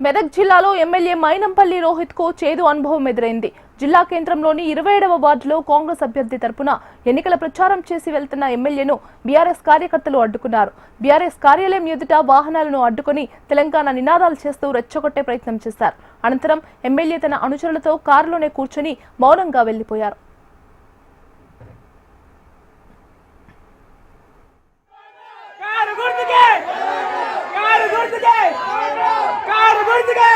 మెదక్ జిల్లాలో ఎమ్మెల్యే మైనంపల్లి రోహిత్ కు చేదు అనుభవం ఎదురైంది. జిల్లా కేంద్రంలోని 27వ వార్డులో కాంగ్రెస్ అభ్యర్థి తరపున ఎన్నికల ప్రచారం చేసి వెళ్తున్న ఎమ్మెల్యేను బీఆర్ఎస్ కార్యకర్తలు అడ్డుకున్నారు. బీఆర్ఎస్ కార్యాలయం ఎదుట వాహనాలను అడ్డుకుని తెలంగాణ నినాదాలు చేస్తూ రెచ్చగొట్టే ప్రయత్నం చేశారు. అనంతరం ఎమ్మెల్యే తన అనుచరులతో కారులోనే కూర్చుని మౌనంగా వెళ్లిపోయారు. కారు గుర్తుకే